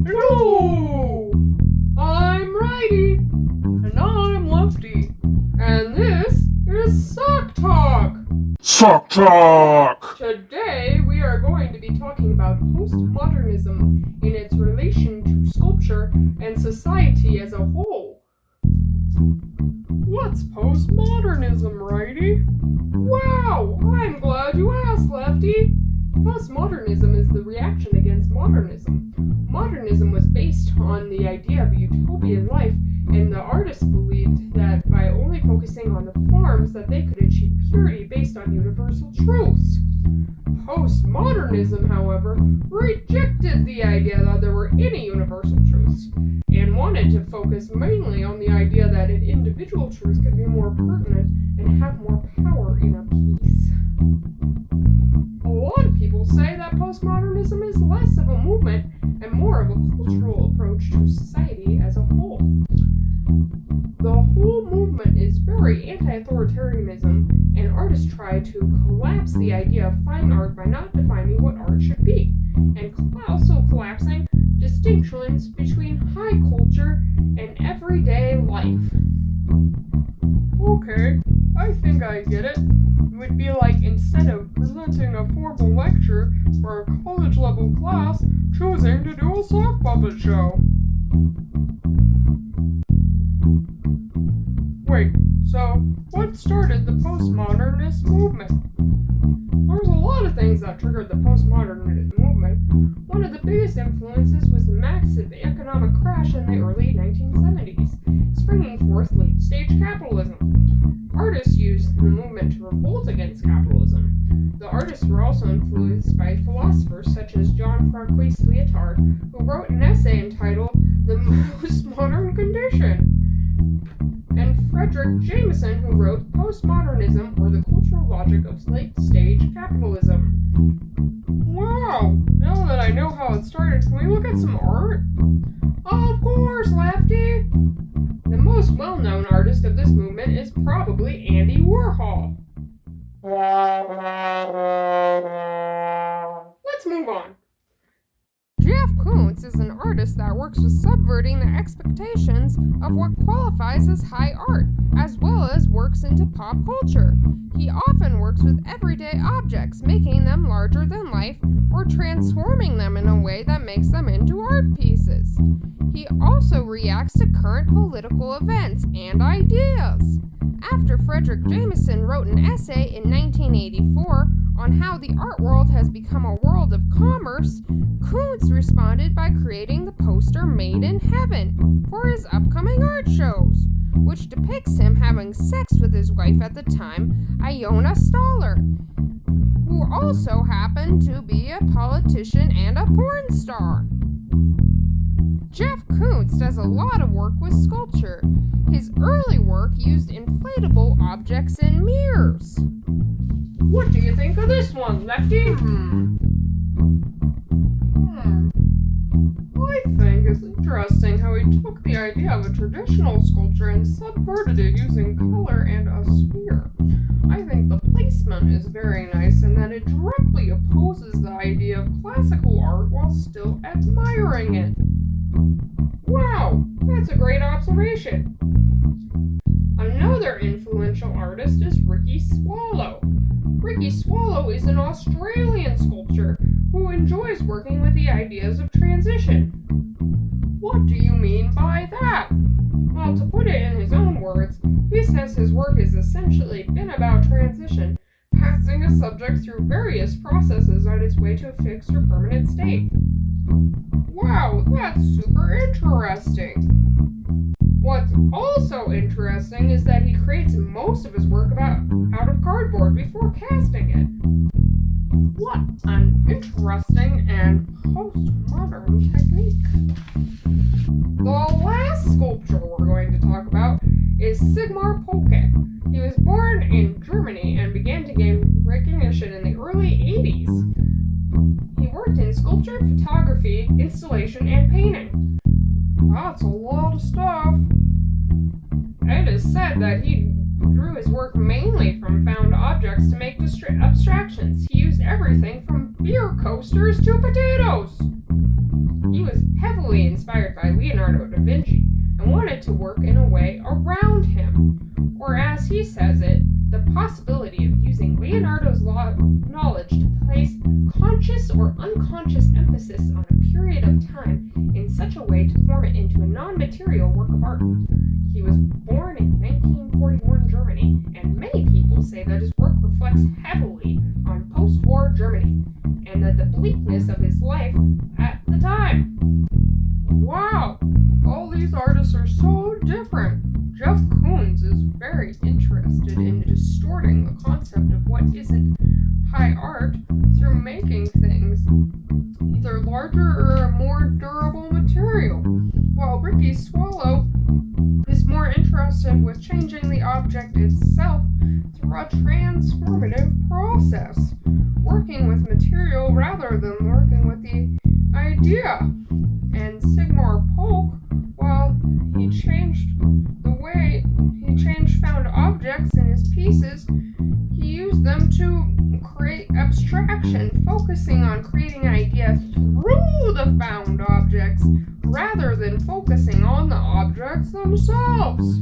Hello! I'm Righty. And I'm Lefty. And this is Sock Talk. Sock Talk! Today we are going to be talking about postmodernism in its relation to sculpture and society as a whole. What's postmodernism, Righty? Wow, I'm glad you asked, Lefty. Postmodernism is the reaction against modernism. Modernism was based on the idea of a utopian life, and the artists believed that by only focusing on the forms that they could achieve purity based on universal truths. Postmodernism, however, rejected the idea that there were any universal truths, and wanted to focus mainly on the idea that an individual truth could be more pertinent and have more power in a piece. A lot of people say that postmodernism is less of a movement and more of a cultural approach to society as a whole. The whole movement is very anti-authoritarianism, and artists try to collapse the idea of fine art by not defining what art should be, and also collapsing distinctions between high culture and everyday life. Okay, I think I get it. It would be like instead of presenting a formal lecture for a college-level class, choosing to do a sock puppet show. Wait, so what started the postmodernist movement? There's a lot of things that triggered the postmodernist movement. One of the biggest influences was the massive economic crash in the early 1970s, springing forth late-stage capitalism. Artists used the movement to revolt against capitalism. The artists were also influenced by philosophers such as Jean-Francois Lyotard, who wrote an essay entitled The Most Modern Condition, and Frederick Jameson, who wrote Postmodernism, or the Cultural Logic of Late-Stage Capitalism. Wow! Now that I know how it started, can we look at some art? Of course, Lefty! The most well-known artist of this movement is probably Andy Warhol. Let's move on. Jeff Koons is an artist that works with subverting the expectations of what qualifies as high art, as well as works into pop culture. He often works with everyday objects, making them larger than life, or transforming them in a way that makes them into art pieces. He also reacts to current political events and ideas. After Frederick Jameson wrote an essay in 1984 on how the art world has become a world of commerce, Koons responded by creating the poster Made in Heaven for his upcoming art shows, which depicts him having sex with his wife at the time, Iona Staller, who also happened to be a politician and a porn star. Jeff Koons does a lot of work with sculpture. His early work used inflatable objects and mirrors. What do you think of this one, Lefty? I think it's interesting how he took the idea of a traditional sculpture and subverted it using color and a sphere. I think the placement is very nice and that it directly opposes the idea of classical art while still admiring it. Wow, that's a great observation. Another influential artist is Ricky Swallow. Ricky Swallow is an Australian sculptor who enjoys working with the ideas of transition. What do you mean by that? Well, to put it in his own words, he says his work has essentially been about transition, passing a subject through various processes on its way to a fixed or permanent state. Wow, that's super interesting. What's also interesting is that he creates most of his work out of cardboard before casting it. What an interesting and postmodern technique. The last sculpture we're going to talk about is Sigmar Polke. He was born in Germany and began to gain recognition in the early 80s. He worked in sculpture, photography, installation, and painting. That's a lot of stuff. It is said that he drew his work mainly from found objects to make abstractions. He used everything from beer coasters to potatoes. He was heavily inspired by Leonardo da Vinci and wanted to work in a way around him, or as he says it, the possibility of using Leonardo's knowledge to place conscious or unconscious emphasis on a period of time in such a way to form it into a non-material work of art. He was born in 1941 Germany, and many people say that his work reflects heavily on post-war Germany, and that the bleakness of his life at the time. Wow, all these artists are so different. Jeff Koons is very interested in distorting the concept of what isn't high art through making things either larger or a more durable material, while Ricky Swallow is more interested with changing the object itself through a transformative process, working with material rather than working with the idea. And Sigmar Polk, while he changed found objects in his pieces, he used them to create abstraction, focusing on creating ideas through the found objects rather than focusing on the objects themselves.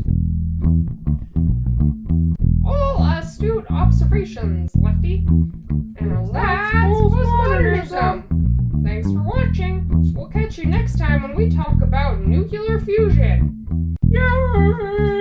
All astute observations, Lefty. And that's postmodernism. Thanks for watching. We'll catch you next time when we talk about nuclear fusion. Yay!